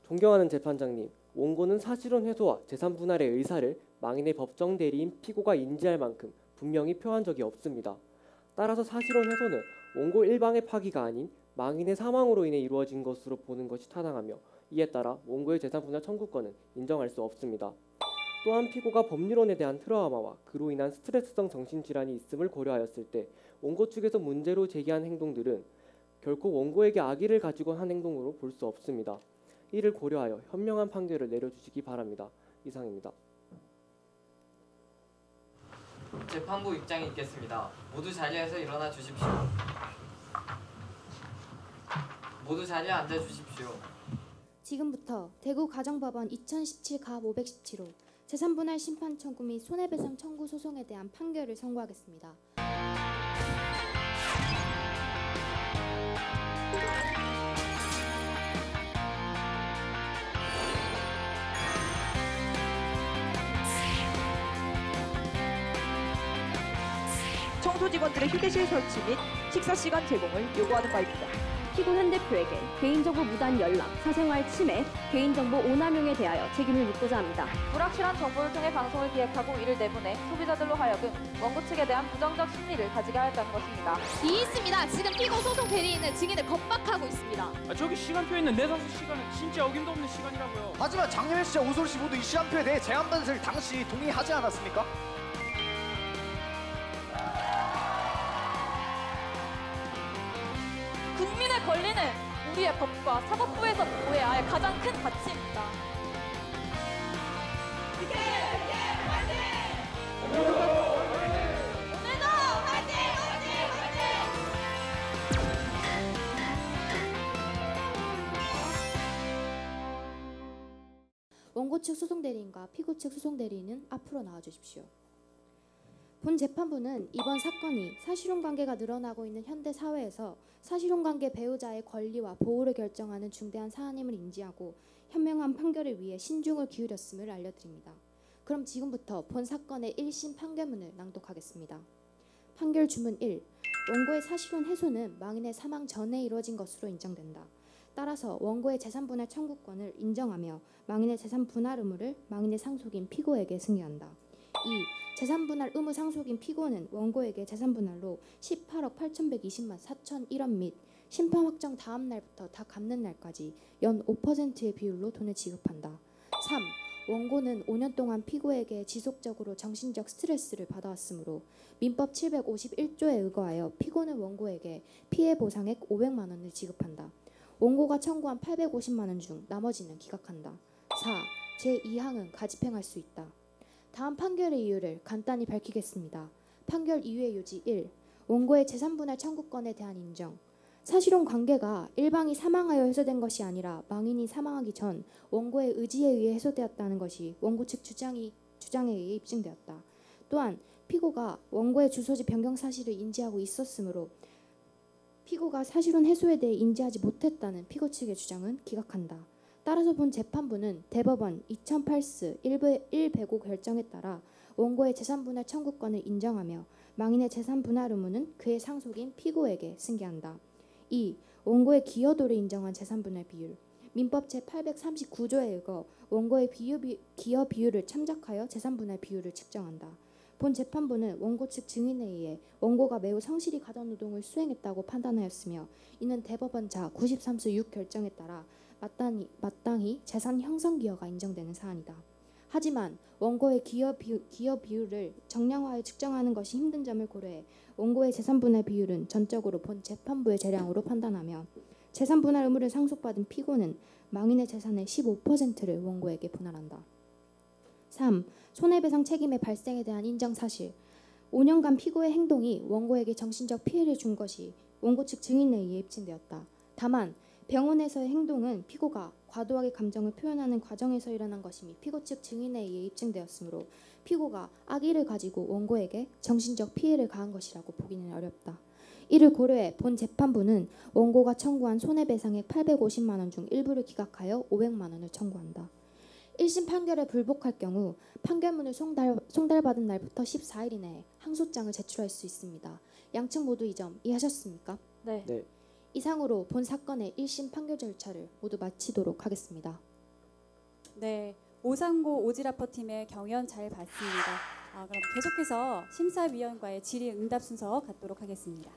[SPEAKER 33] 존경하는 재판장님, 원고는 사실혼 회소와 재산 분할의 의사를 망인의 법정 대리인 피고가 인지할 만큼 분명히 표한 적이 없습니다. 따라서 사실혼 회소는 원고 일방의 파기가 아닌 망인의 사망으로 인해 이루어진 것으로 보는 것이 타당하며 이에 따라 원고의 재산 분할 청구권은 인정할 수 없습니다. 또한 피고가 법률론에 대한 트라우마와 그로 인한 스트레스성 정신질환이 있음을 고려하였을 때 원고 측에서 문제로 제기한 행동들은 결코 원고에게 악의를 가지고 한 행동으로 볼 수 없습니다. 이를 고려하여 현명한 판결을 내려주시기 바랍니다. 이상입니다.
[SPEAKER 1] 재판부 입장이 있겠습니다. 모두 자리에서 일어나 주십시오. 모두 자리에 앉아 주십시오.
[SPEAKER 2] 지금부터 대구 가정법원 2017가 517호 재산분할 심판 청구 및 손해배상 청구 소송에 대한 판결을 선고하겠습니다.
[SPEAKER 12] 청소직원들의 휴게실 설치 및 식사시간 제공을 요구하는 바입니다.
[SPEAKER 13] 피고 현 대표에게 개인정보 무단 연락, 사생활 침해, 개인정보 오남용에 대하여 책임을 묻고자 합니다.
[SPEAKER 14] 불확실한 정보를 통해 방송을 기획하고 이를 내보내 소비자들로 하여금 원고 측에 대한 부정적 심리를 가지게 하였다는 것입니다.
[SPEAKER 17] 이 있습니다. 지금 피고 소송 대리인은 증인을 겁박하고 있습니다.
[SPEAKER 18] 저기 시간표 있는 내사수 시간은 진짜 어김도 없는 시간이라고요.
[SPEAKER 19] 하지만 장혜민 씨와 오솔 씨 모두 이 시간표에 대해 제한 반세를 당시 동의하지 않았습니까?
[SPEAKER 14] 피고의 권리는 우리의 법과 사법부에서 보호해야 할 가장 큰 가치입니다. 오늘도 화이팅!
[SPEAKER 2] 원고 측 소송 대리인과 피고 측 소송 대리인은 앞으로 나와 주십시오. 본 재판부는 이번 사건이 사실혼 관계가 늘어나고 있는 현대 사회에서 사실혼 관계 배우자의 권리와 보호를 결정하는 중대한 사안임을 인지하고 현명한 판결을 위해 신중을 기울였음을 알려드립니다. 그럼 지금부터 본 사건의 1심 판결문을 낭독하겠습니다. 판결 주문 1. 원고의 사실혼 해소는 망인의 사망 전에 이루어진 것으로 인정된다. 따라서 원고의 재산 분할 청구권을 인정하며 망인의 재산 분할 의무를 망인의 상속인 피고에게 승계한다. 2. 재산 분할 의무 상속인 피고는 원고에게 재산 분할로 18억 8,120만 4,001원 및 심판 확정 다음 날부터 다 갚는 날까지 연 5%의 비율로 돈을 지급한다. 3. 원고는 5년 동안 피고에게 지속적으로 정신적 스트레스를 받아왔으므로 민법 751조에 의거하여 피고는 원고에게 피해 보상액 500만 원을 지급한다. 원고가 청구한 850만 원 중 나머지는 기각한다. 4. 제2항은 가집행할 수 있다. 다음 판결의 이유를 간단히 밝히겠습니다. 판결 이유의 요지 1. 원고의 재산분할 청구권에 대한 인정. 사실혼 관계가 일방이 사망하여 해소된 것이 아니라 망인이 사망하기 전 원고의 의지에 의해 해소되었다는 것이 원고 측 주장에 의해 입증되었다. 또한 피고가 원고의 주소지 변경 사실을 인지하고 있었으므로 피고가 사실혼 해소에 대해 인지하지 못했다는 피고 측의 주장은 기각한다. 따라서 본 재판부는 대법원 2008스 1배고 결정에 따라 원고의 재산분할 청구권을 인정하며 망인의 재산분할 의무는 그의 상속인 피고에게 승계한다. 2. 원고의 기여도를 인정한 재산분할 비율. 민법 제839조에 의거 원고의 기여 비율을 참작하여 재산분할 비율을 측정한다. 본 재판부는 원고 측 증인에 의해 원고가 매우 성실히 가전노동을 수행했다고 판단하였으며 이는 대법원 자 93수 6 결정에 따라 마땅히 재산 형성 기여가 인정되는 사안이다. 하지만 원고의 기여 비율을 정량화해 측정하는 것이 힘든 점을 고려해 원고의 재산분할 비율은 전적으로 본 재판부의 재량으로 판단하며 재산분할 의무를 상속받은 피고는 망인의 재산의 15%를 원고에게 분할한다. 3. 손해배상 책임의 발생에 대한 인정사실. 5년간 피고의 행동이 원고에게 정신적 피해를 준 것이 원고 측 증인에 의해 입증되었다. 다만 병원에서의 행동은 피고가 과도하게 감정을 표현하는 과정에서 일어난 것이며 피고 측 증인에 의해 입증되었으므로 피고가 악의를 가지고 원고에게 정신적 피해를 가한 것이라고 보기는 어렵다. 이를 고려해 본 재판부는 원고가 청구한 손해배상액 850만 원 중 일부를 기각하여 500만 원을 청구한다. 1심 판결에 불복할 경우 판결문을 송달받은 날부터 14일 이내에 항소장을 제출할 수 있습니다. 양측 모두 이 점 이해하셨습니까?
[SPEAKER 34] 네.
[SPEAKER 2] 이상으로 본 사건의 1심 판결 절차를 모두 마치도록 하겠습니다.
[SPEAKER 10] 네, 오상고 오지라퍼팀의 경연 잘 봤습니다. 그럼 계속해서 심사위원과의 질의응답 순서 갖도록 하겠습니다.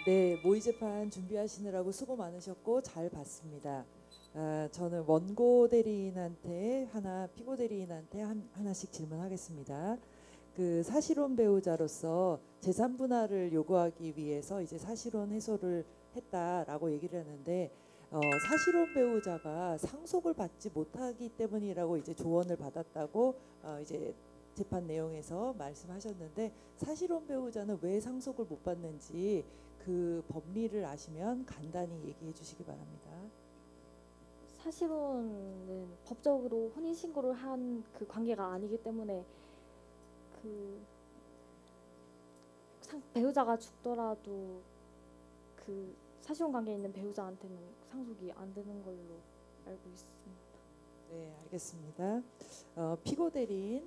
[SPEAKER 15] 네, 모의 재판 준비하시느라고 수고 많으셨고 잘 봤습니다. 저는 원고 대리인한테 하나, 피고 대리인한테 하나씩 질문하겠습니다. 그 사실혼 배우자로서 재산 분할을 요구하기 위해서 이제 사실혼 해소를 했다라고 얘기를 하는데 사실혼 배우자가 상속을 받지 못하기 때문이라고 이제 조언을 받았다고 이제 재판 내용에서 말씀하셨는데 사실혼 배우자는 왜 상속을 못 받는지 그 법리를 아시면 간단히 얘기해 주시기 바랍니다.
[SPEAKER 34] 사실혼은 법적으로 혼인신고를 한 그 관계가 아니기 때문에 그 배우자가 죽더라도 그 사실혼 관계에 있는 배우자한테는 상속이 안 되는 걸로 알고 있습니다.
[SPEAKER 15] 네, 알겠습니다. 피고 대리인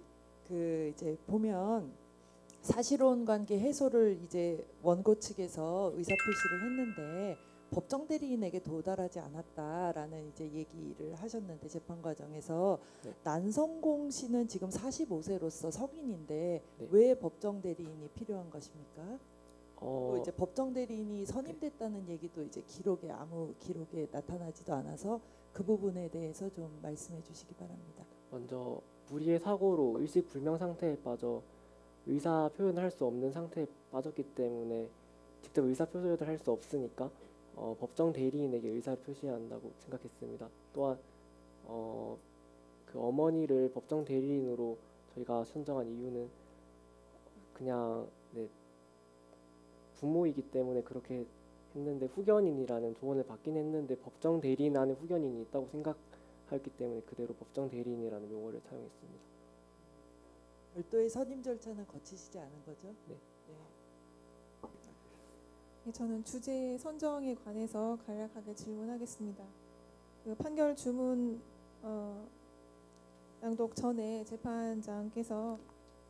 [SPEAKER 15] 그 이제 보면 사실혼 관계 해소를 이제 원고 측에서 의사 표시를 했는데 법정 대리인에게 도달하지 않았다라는 이제 얘기를 하셨는데 재판 과정에서 난성공 씨는 지금 45세로서 성인인데 왜 법정 대리인이 필요한 것입니까? 또 이제 법정 대리인이 선임됐다는 얘기도 이제 기록에 아무 기록에 나타나지도 않아서 그 부분에 대해서 좀 말씀해 주시기 바랍니다.
[SPEAKER 33] 먼저 무리의 사고로 의식 불명 상태에 빠져 의사 표현을 할 수 없는 상태에 빠졌기 때문에 직접 의사 표현을 할 수 없으니까 법정 대리인에게 의사를 표시해야 한다고 생각했습니다. 또한 그 어머니를 법정 대리인으로 저희가 선정한 이유는 그냥 부모이기 때문에 그렇게 했는데 후견인이라는 조언을 받긴 했는데 법정 대리인 안에 후견인이 있다고 생각했기 때문에 그대로 법정 대리인이라는 용어를 사용했습니다.
[SPEAKER 15] 별도의 선임 절차는 거치시지 않은 거죠?
[SPEAKER 33] 네.
[SPEAKER 3] 저는 주제 선정에 관해서 간략하게 질문하겠습니다. 그 판결 주문 낭독 전에 재판장께서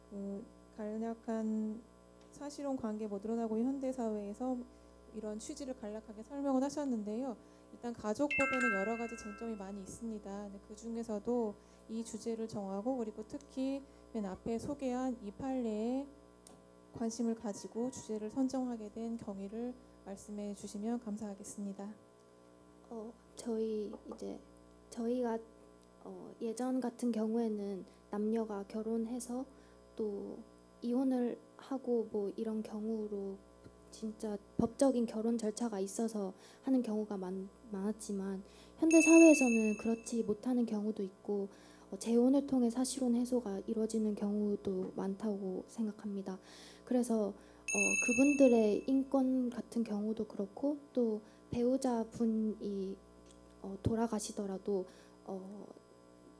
[SPEAKER 3] 그 간략한 사실혼 관계 늘어나고 있는 현대 사회에서 이런 취지를 간략하게 설명을 하셨는데요. 일단 가족법에는 여러 가지 쟁점이 많이 있습니다. 그 중에서도 이 주제를 정하고 그리고 특히 맨 앞에 소개한 이 판례에 관심을 가지고 주제를 선정하게 된 경위를 말씀해 주시면 감사하겠습니다.
[SPEAKER 2] 저희가 예전 같은 경우에는 남녀가 결혼해서 또 이혼을 하고 뭐 이런 경우로 진짜 법적인 결혼 절차가 있어서 하는 경우가 많았지만 현대 사회에서는 그렇지 못하는 경우도 있고 재혼을 통해 사실혼 해소가 이루어지는 경우도 많다고 생각합니다. 그래서 그분들의 인권 같은 경우도 그렇고 또 배우자분이 돌아가시더라도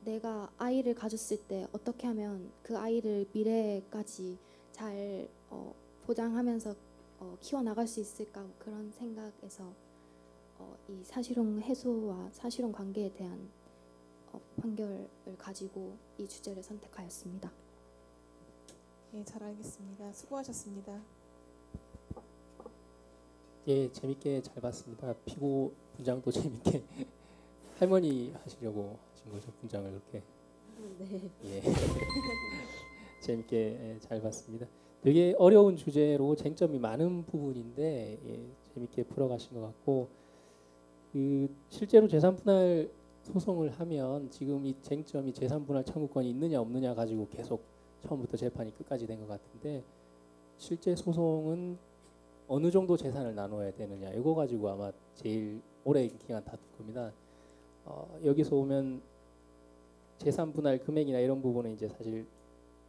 [SPEAKER 2] 내가 아이를 가졌을 때 어떻게 하면 그 아이를 미래까지 잘 보장하면서 키워나갈 수 있을까 그런 생각에서 이 사실혼 해소와 사실혼 관계에 대한 판결을 가지고 이 주제를 선택하였습니다.
[SPEAKER 3] 네, 잘 알겠습니다. 수고하셨습니다.
[SPEAKER 4] 예, 재밌게 잘 봤습니다. 피고 분장도 재밌게 할머니 하시려고 하신 거죠, 분장을 그렇게.
[SPEAKER 7] 네.
[SPEAKER 4] 예. 재밌게 잘 봤습니다. 되게 어려운 주제로 쟁점이 많은 부분인데 재밌게 풀어가신 것 같고 실제로 재산분할 소송을 하면 지금 이 쟁점이 재산분할 청구권이 있느냐 없느냐 가지고 계속 처음부터 재판이 끝까지 된 것 같은데 실제 소송은 어느 정도 재산을 나눠야 되느냐 이거 가지고 아마 제일 오래 기간 다툴 겁니다. 여기서 오면 재산분할 금액이나 이런 부분은 이제 사실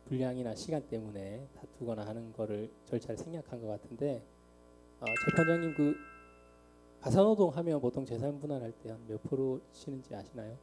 [SPEAKER 4] 분량이나 시간 때문에 다투거나 하는 거를 절차를 생략한 것 같은데 재판장님 그 가사노동 하면 보통 재산분할할 때 한 몇 프로 치는지 아시나요?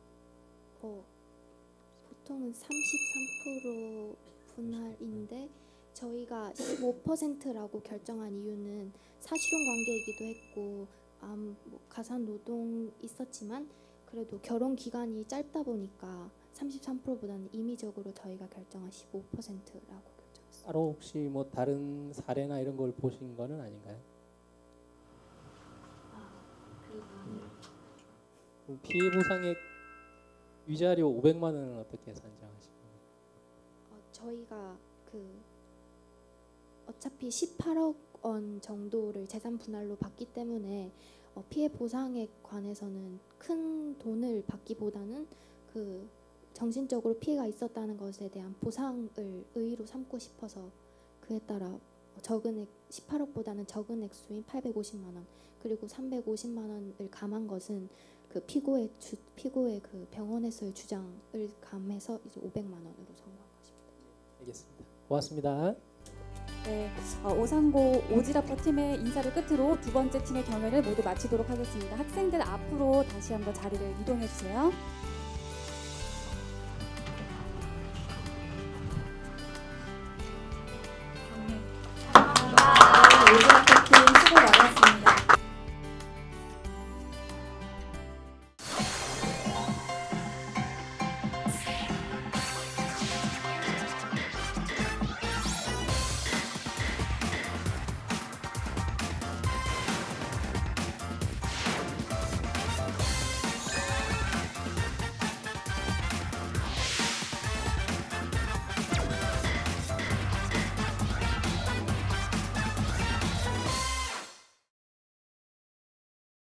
[SPEAKER 2] 보통은 33% 분할인데 저희가 15%라고 결정한 이유는 사실혼 관계이기도 했고 뭐 가사노동 있었지만 그래도 결혼 기간이 짧다 보니까 33%보다는 임의적으로 저희가 결정한 15%라고 결정했어요.
[SPEAKER 4] 따로 혹시 뭐 다른 사례나 이런 걸 보신 거는 아닌가요? 그럼 피해 보상액 위자료 500만 원은 어떻게 산정하시나요?
[SPEAKER 2] 저희가 어차피 18억 원 정도를 재산 분할로 받기 때문에 피해 보상에 관해서는 큰 돈을 받기보다는 정신적으로 피해가 있었다는 것에 대한 보상을 의의로 삼고 싶어서 그에 따라 적은 액 18억보다는 적은 액수인 850만 원 그리고 350만 원을 감한 것은 피고의 그 병원에서의 주장을 감해서 이제 500만 원으로 선고한 것입니다.
[SPEAKER 4] 알겠습니다. 고맙습니다.
[SPEAKER 10] 네, 오상고 오지라퍼 팀의 인사를 끝으로 두 번째 팀의 경연을 모두 마치도록 하겠습니다. 학생들 앞으로 다시 한번 자리를 이동해 주세요.